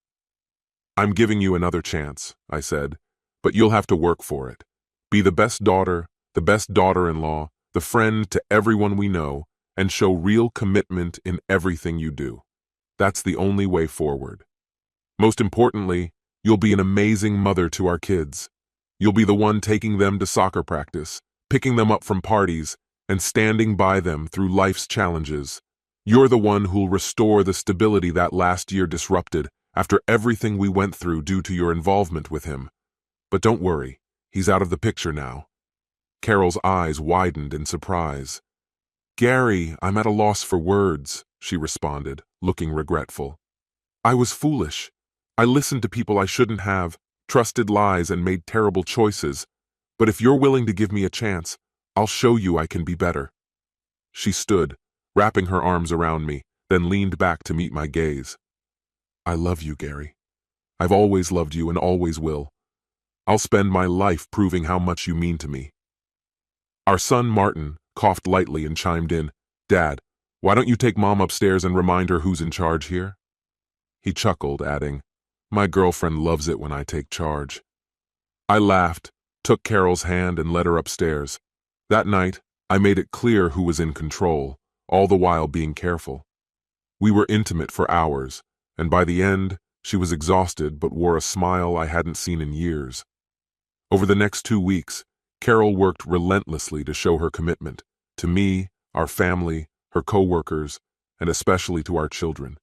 I'm giving you another chance, I said, but you'll have to work for it. Be the best daughter, the best daughter-in-law, the friend to everyone we know, and show real commitment in everything you do. That's the only way forward. Most importantly, you'll be an amazing mother to our kids. You'll be the one taking them to soccer practice, picking them up from parties, and standing by them through life's challenges. You're the one who'll restore the stability that last year disrupted after everything we went through due to your involvement with him. But don't worry, he's out of the picture now. Carol's eyes widened in surprise. Gary, I'm at a loss for words, she responded, looking regretful. I was foolish. I listened to people I shouldn't have, trusted lies and made terrible choices. But if you're willing to give me a chance, I'll show you I can be better. She stood, wrapping her arms around me, then leaned back to meet my gaze. I love you, Gary. I've always loved you and always will. I'll spend my life proving how much you mean to me. Our son, Martin, coughed lightly and chimed in, Dad, why don't you take Mom upstairs and remind her who's in charge here? He chuckled, adding, My girlfriend loves it when I take charge. I laughed, took Carol's hand and led her upstairs. That night, I made it clear who was in control, all the while being careful. We were intimate for hours, and by the end, she was exhausted but wore a smile I hadn't seen in years. Over the next 2 weeks, Carol worked relentlessly to show her commitment, to me, our family, her co-workers, and especially to our children.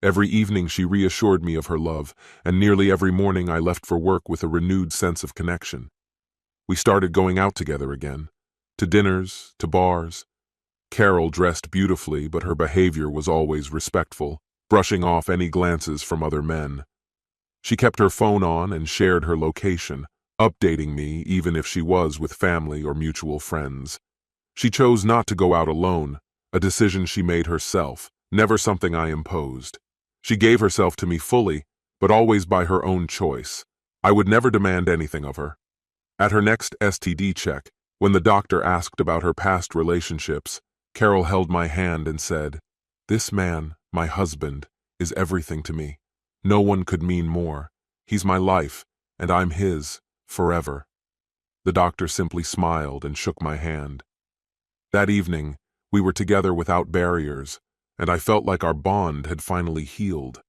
Every evening she reassured me of her love, and nearly every morning I left for work with a renewed sense of connection. We started going out together again, to dinners, to bars. Carol dressed beautifully, but her behavior was always respectful, brushing off any glances from other men. She kept her phone on and shared her location, updating me even if she was with family or mutual friends. She chose not to go out alone, a decision she made herself, never something I imposed. She gave herself to me fully, but always by her own choice. I would never demand anything of her. At her next STD check, when the doctor asked about her past relationships, Carol held my hand and said, This man, my husband, is everything to me. No one could mean more. He's my life, and I'm his, forever. The doctor simply smiled and shook my hand. That evening, we were together without barriers, and I felt like our bond had finally healed.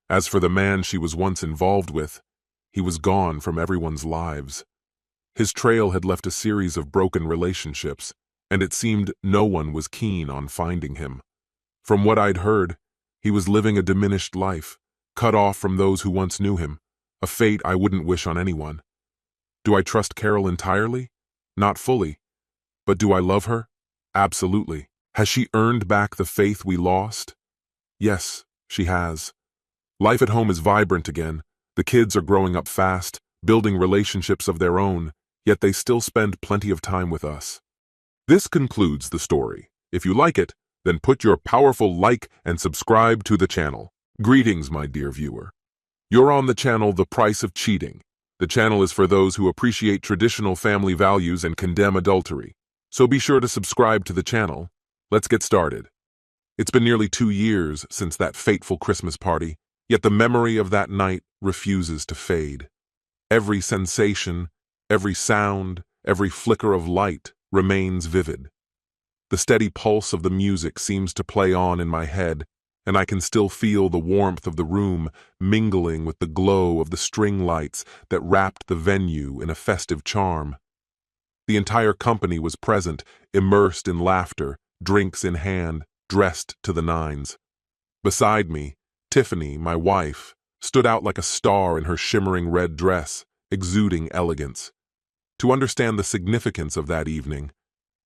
As for the man she was once involved with, he was gone from everyone's lives. His trail had left a series of broken relationships, and it seemed no one was keen on finding him. From what I'd heard, he was living a diminished life, cut off from those who once knew him, a fate I wouldn't wish on anyone. Do I trust Carol entirely? Not fully. But do I love her? Absolutely. Has she earned back the faith we lost? Yes, she has. Life at home is vibrant again. The kids are growing up fast, building relationships of their own, yet they still spend plenty of time with us. This concludes the story. If you like it, then put your powerful like and subscribe to the channel. Greetings, my dear viewer. You're on the channel The Price of Cheating. The channel is for those who appreciate traditional family values and condemn adultery. So be sure to subscribe to the channel. Let's get started. It's been nearly 2 years since that fateful Christmas party, yet the memory of that night refuses to fade. Every sensation, every sound, every flicker of light remains vivid. The steady pulse of the music seems to play on in my head, and I can still feel the warmth of the room mingling with the glow of the string lights that wrapped the venue in a festive charm. The entire company was present, immersed in laughter, drinks in hand, dressed to the nines. Beside me, Tiffany, my wife, stood out like a star in her shimmering red dress, exuding elegance. To understand the significance of that evening,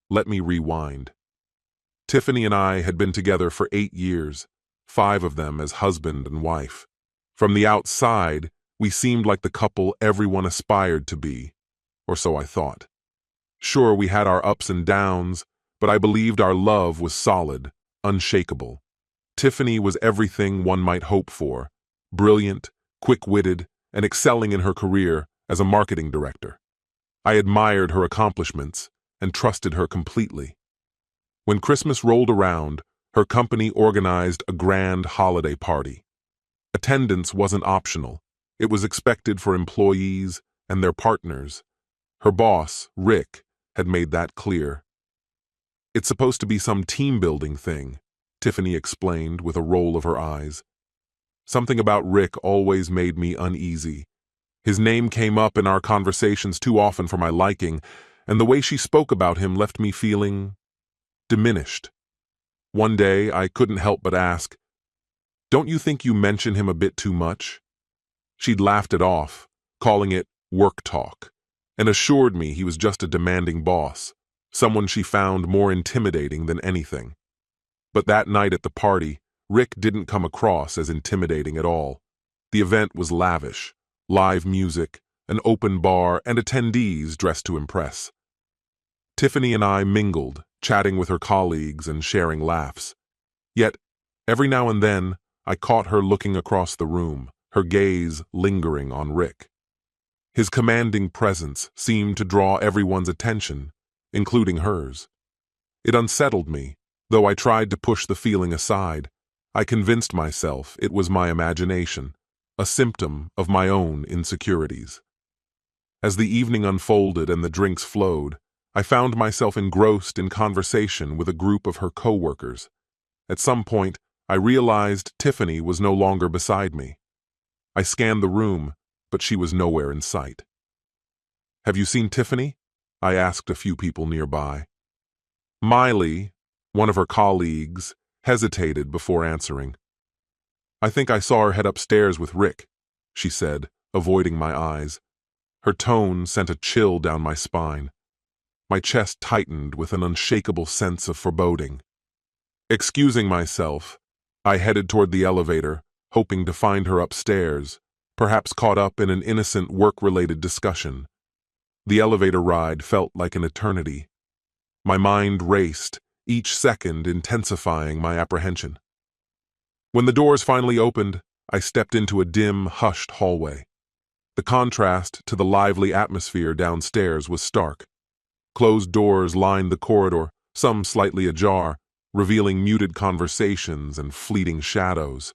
let me rewind. Tiffany and I had been together for 8 years, 5 of them as husband and wife. From the outside, we seemed like the couple everyone aspired to be, or so I thought. Sure, we had our ups and downs, but I believed our love was solid, unshakable. Tiffany was everything one might hope for, brilliant, quick-witted, and excelling in her career as a marketing director. I admired her accomplishments and trusted her completely. When Christmas rolled around, her company organized a grand holiday party. Attendance wasn't optional. It was expected for employees and their partners. Her boss, Rick, had made that clear. "It's supposed to be some team-building thing," Tiffany explained with a roll of her eyes. Something about Rick always made me uneasy. His name came up in our conversations too often for my liking, and the way she spoke about him left me feeling diminished. One day, I couldn't help but ask, "Don't you think you mention him a bit too much?" She'd laughed it off, calling it work talk, and assured me he was just a demanding boss, someone she found more intimidating than anything. But that night at the party, Rick didn't come across as intimidating at all. The event was lavish, live music, an open bar, and attendees dressed to impress. Tiffany and I mingled, chatting with her colleagues and sharing laughs. Yet, every now and then, I caught her looking across the room, her gaze lingering on Rick. His commanding presence seemed to draw everyone's attention, including hers. It unsettled me, though I tried to push the feeling aside. I convinced myself it was my imagination, a symptom of my own insecurities. As the evening unfolded and the drinks flowed, I found myself engrossed in conversation with a group of her co-workers. At some point, I realized Tiffany was no longer beside me. I scanned the room, but she was nowhere in sight. "Have you seen Tiffany?" I asked a few people nearby. Miley, one of her colleagues, hesitated before answering. "I think I saw her head upstairs with Rick," she said, avoiding my eyes. Her tone sent a chill down my spine. My chest tightened with an unshakable sense of foreboding. Excusing myself, I headed toward the elevator, hoping to find her upstairs, perhaps caught up in an innocent work-related discussion. The elevator ride felt like an eternity. My mind raced, each second intensifying my apprehension. When the doors finally opened, I stepped into a dim, hushed hallway. The contrast to the lively atmosphere downstairs was stark. Closed doors lined the corridor, some slightly ajar, revealing muted conversations and fleeting shadows.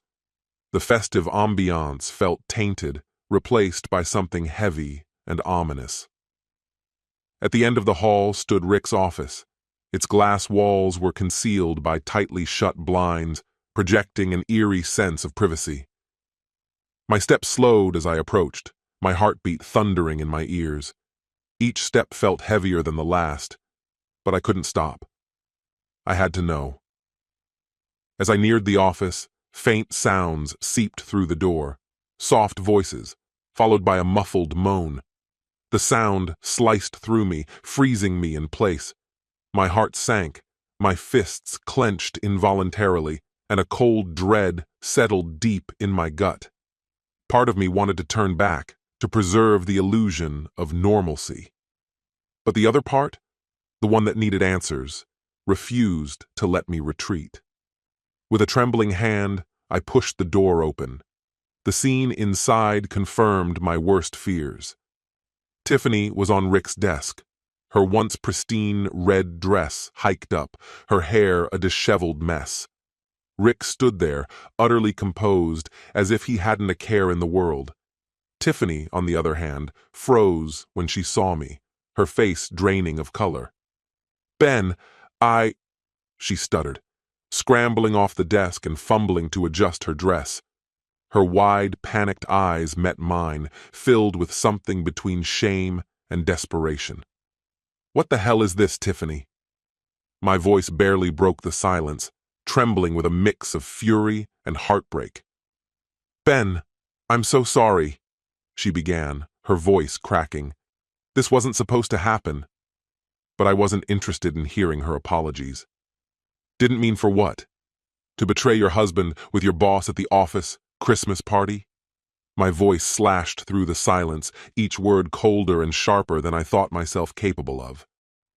The festive ambiance felt tainted, replaced by something heavy and ominous. At the end of the hall stood Rick's office. Its glass walls were concealed by tightly shut blinds, projecting an eerie sense of privacy. My steps slowed as I approached, my heartbeat thundering in my ears. Each step felt heavier than the last, but I couldn't stop. I had to know. As I neared the office, faint sounds seeped through the door, soft voices, followed by a muffled moan. The sound sliced through me, freezing me in place. My heart sank, my fists clenched involuntarily, and a cold dread settled deep in my gut. Part of me wanted to turn back, to preserve the illusion of normalcy. But the other part, the one that needed answers, refused to let me retreat. With a trembling hand, I pushed the door open. The scene inside confirmed my worst fears. Tiffany was on Rick's desk, her once pristine red dress hiked up, her hair a disheveled mess. Rick stood there, utterly composed, as if he hadn't a care in the world. Tiffany, on the other hand, froze when she saw me, her face draining of color. "Ben, she stuttered, scrambling off the desk and fumbling to adjust her dress. Her wide, panicked eyes met mine, filled with something between shame and desperation. "What the hell is this, Tiffany?" My voice barely broke the silence, trembling with a mix of fury and heartbreak. "Ben, I'm so sorry," she began, her voice cracking. "This wasn't supposed to happen." But I wasn't interested in hearing her apologies. "Didn't mean for what? To betray your husband with your boss at the office Christmas party?" My voice slashed through the silence, each word colder and sharper than I thought myself capable of.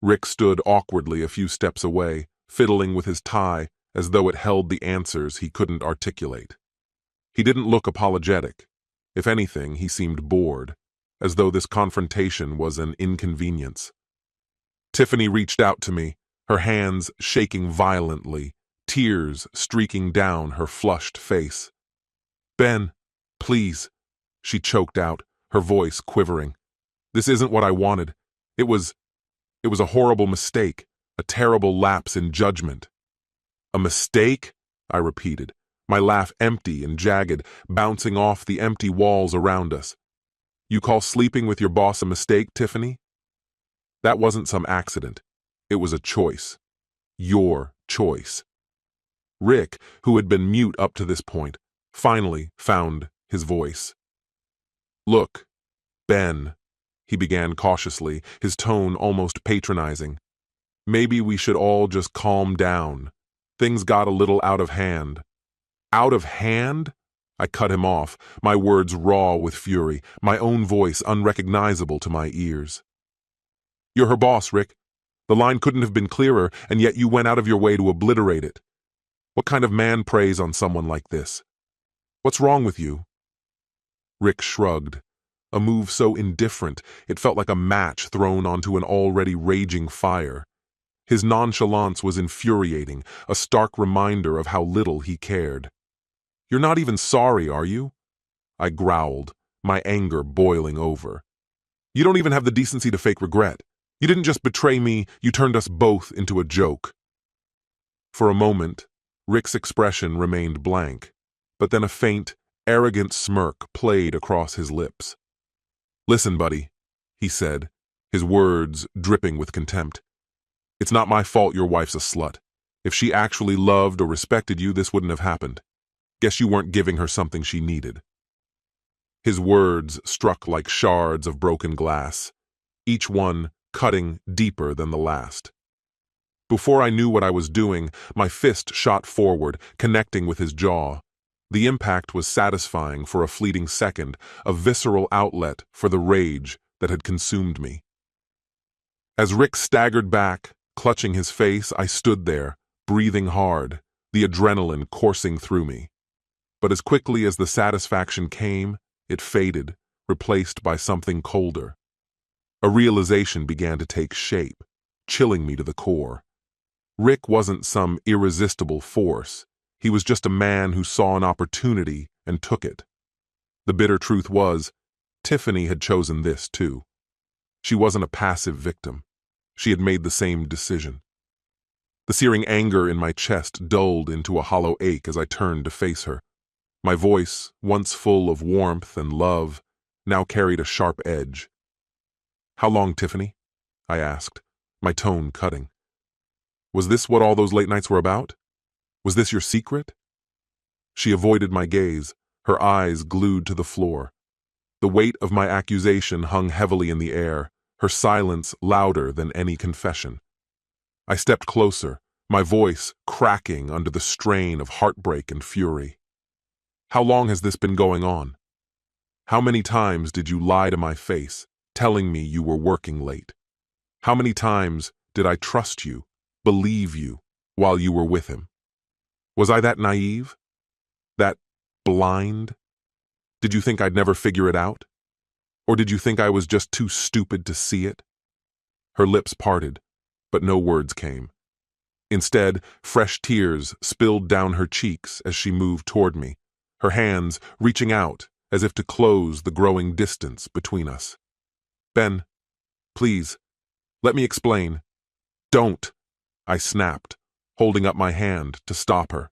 Rick stood awkwardly a few steps away, fiddling with his tie as though it held the answers he couldn't articulate. He didn't look apologetic. If anything, he seemed bored, as though this confrontation was an inconvenience. Tiffany reached out to me, her hands shaking violently, tears streaking down her flushed face. "Ben, please," she choked out, her voice quivering. "This isn't what I wanted. It was a horrible mistake, a terrible lapse in judgment." "A mistake?" I repeated, my laugh empty and jagged, bouncing off the empty walls around us. "You call sleeping with your boss a mistake, Tiffany? That wasn't some accident. It was a choice. Your choice." Rick, who had been mute up to this point, finally found his voice. "Look, Ben," he began cautiously, his tone almost patronizing. "Maybe we should all just calm down. Things got a little out of hand." "Out of hand?" I cut him off, my words raw with fury, my own voice unrecognizable to my ears. "You're her boss, Rick. The line couldn't have been clearer, and yet you went out of your way to obliterate it. What kind of man preys on someone like this? What's wrong with you?" Rick shrugged, a move so indifferent it felt like a match thrown onto an already raging fire. His nonchalance was infuriating, a stark reminder of how little he cared. "You're not even sorry, are you?" I growled, my anger boiling over. "You don't even have the decency to fake regret. You didn't just betray me, you turned us both into a joke." For a moment, Rick's expression remained blank, but then a faint, arrogant smirk played across his lips. "Listen, buddy," he said, his words dripping with contempt. "It's not my fault your wife's a slut. If she actually loved or respected you, this wouldn't have happened. Guess you weren't giving her something she needed." His words struck like shards of broken glass, each one cutting deeper than the last. Before I knew what I was doing, my fist shot forward, connecting with his jaw. The impact was satisfying for a fleeting second, a visceral outlet for the rage that had consumed me. As Rick staggered back, clutching his face, I stood there, breathing hard, the adrenaline coursing through me. But as quickly as the satisfaction came, it faded, replaced by something colder. A realization began to take shape, chilling me to the core. Rick wasn't some irresistible force. He was just a man who saw an opportunity and took it. The bitter truth was, Tiffany had chosen this too. She wasn't a passive victim. She had made the same decision. The searing anger in my chest dulled into a hollow ache as I turned to face her. My voice, once full of warmth and love, now carried a sharp edge. "How long, Tiffany?" I asked, my tone cutting. "Was this what all those late nights were about? Was this your secret?" She avoided my gaze, her eyes glued to the floor. The weight of my accusation hung heavily in the air, her silence louder than any confession. I stepped closer, my voice cracking under the strain of heartbreak and fury. "How long has this been going on? How many times did you lie to my face, telling me you were working late? How many times did I trust you, believe you, while you were with him? Was I that naive? That blind? Did you think I'd never figure it out? Or did you think I was just too stupid to see it?" Her lips parted, but no words came. Instead, fresh tears spilled down her cheeks as she moved toward me, her hands reaching out as if to close the growing distance between us. "Ben, please, let me explain." "Don't," I snapped, holding up my hand to stop her.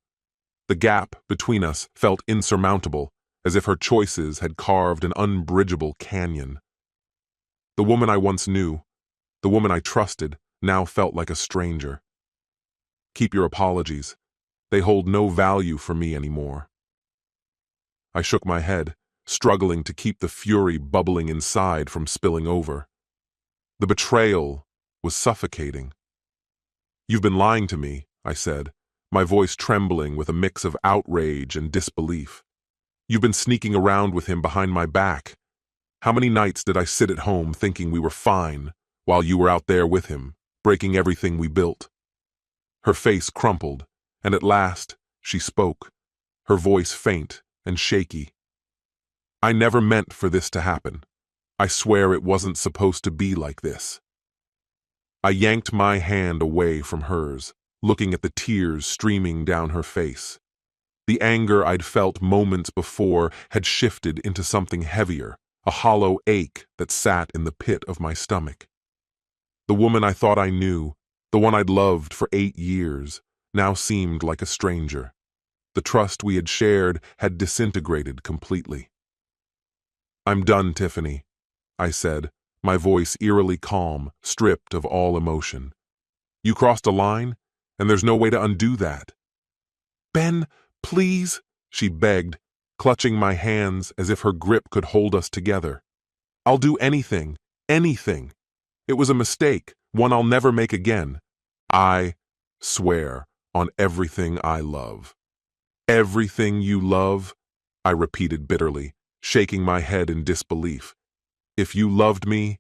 The gap between us felt insurmountable, as if her choices had carved an unbridgeable canyon. The woman I once knew, the woman I trusted, now felt like a stranger. "Keep your apologies. They hold no value for me anymore." I shook my head, struggling to keep the fury bubbling inside from spilling over. The betrayal was suffocating. "You've been lying to me," I said, my voice trembling with a mix of outrage and disbelief. "You've been sneaking around with him behind my back. How many nights did I sit at home thinking we were fine, while you were out there with him, breaking everything we built?" Her face crumpled, and at last she spoke, her voice faint and shaky. "I never meant for this to happen. I swear it wasn't supposed to be like this." I yanked my hand away from hers, looking at the tears streaming down her face. The anger I'd felt moments before had shifted into something heavier, a hollow ache that sat in the pit of my stomach. The woman I thought I knew, the one I'd loved for 8 years, now seemed like a stranger. The trust we had shared had disintegrated completely. "I'm done, Tiffany," I said, my voice eerily calm, stripped of all emotion. "You crossed a line, and there's no way to undo that." "Ben, please," she begged, clutching my hands as if her grip could hold us together. "I'll do anything, anything. It was a mistake, one I'll never make again. I swear on everything I love." "Everything you love?" I repeated bitterly, shaking my head in disbelief. "If you loved me,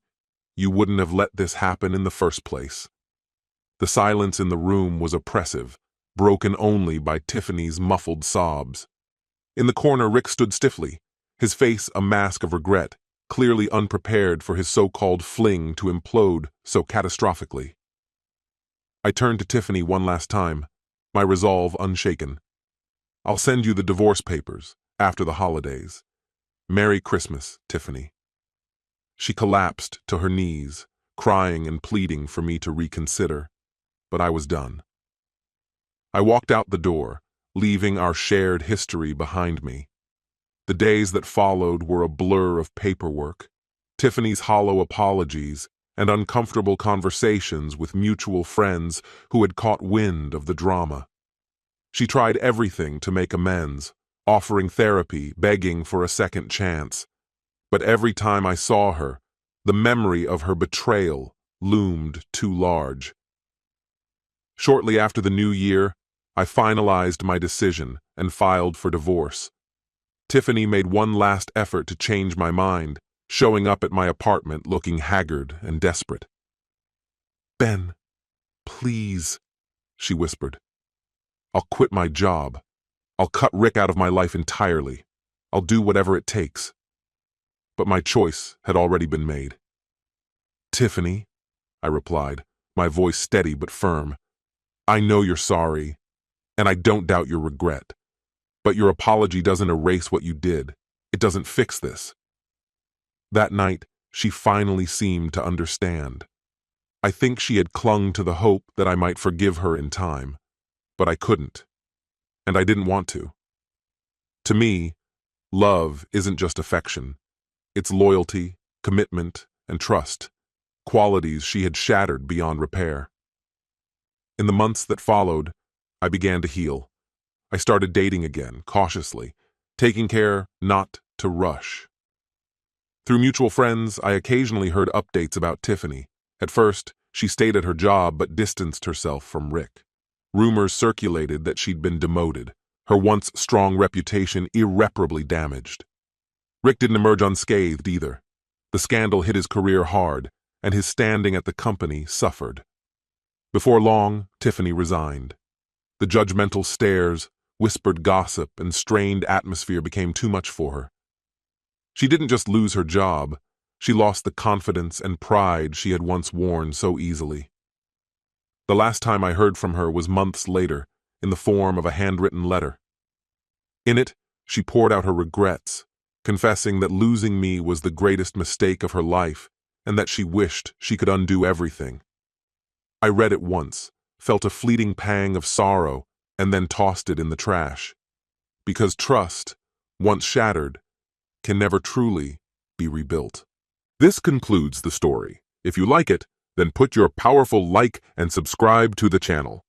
you wouldn't have let this happen in the first place." The silence in the room was oppressive, broken only by Tiffany's muffled sobs. In the corner, Rick stood stiffly, his face a mask of regret, clearly unprepared for his so-called fling to implode so catastrophically. I turned to Tiffany one last time, my resolve unshaken. "I'll send you the divorce papers after the holidays. Merry Christmas, Tiffany." She collapsed to her knees, crying and pleading for me to reconsider, but I was done. I walked out the door, leaving our shared history behind me. The days that followed were a blur of paperwork, Tiffany's hollow apologies, and uncomfortable conversations with mutual friends who had caught wind of the drama. She tried everything to make amends, offering therapy, begging for a second chance. But every time I saw her, the memory of her betrayal loomed too large. Shortly after the new year, I finalized my decision and filed for divorce. Tiffany made one last effort to change my mind, showing up at my apartment looking haggard and desperate. "Ben, please," she whispered. "I'll quit my job. I'll cut Rick out of my life entirely. I'll do whatever it takes." But my choice had already been made. "Tiffany," I replied, my voice steady but firm, "I know you're sorry, and I don't doubt your regret. But your apology doesn't erase what you did. It doesn't fix this." That night, she finally seemed to understand. I think she had clung to the hope that I might forgive her in time, but I couldn't, and I didn't want to. To me, love isn't just affection. It's loyalty, commitment, and trust, qualities she had shattered beyond repair. In the months that followed, I began to heal. I started dating again, cautiously, taking care not to rush. Through mutual friends, I occasionally heard updates about Tiffany. At first, she stayed at her job but distanced herself from Rick. Rumors circulated that she'd been demoted, her once strong reputation irreparably damaged. Rick didn't emerge unscathed either. The scandal hit his career hard, and his standing at the company suffered. Before long, Tiffany resigned. The judgmental stares, whispered gossip, and strained atmosphere became too much for her. She didn't just lose her job, She lost the confidence and pride she had once worn so easily. The last time I heard from her was months later, in the form of a handwritten letter. In it, she poured out her regrets, confessing that losing me was the greatest mistake of her life and that she wished she could undo everything. I read it once, felt a fleeting pang of sorrow, and then tossed it in the trash. Because trust, once shattered, can never truly be rebuilt. This concludes the story. If you like it, then put your powerful like and subscribe to the channel.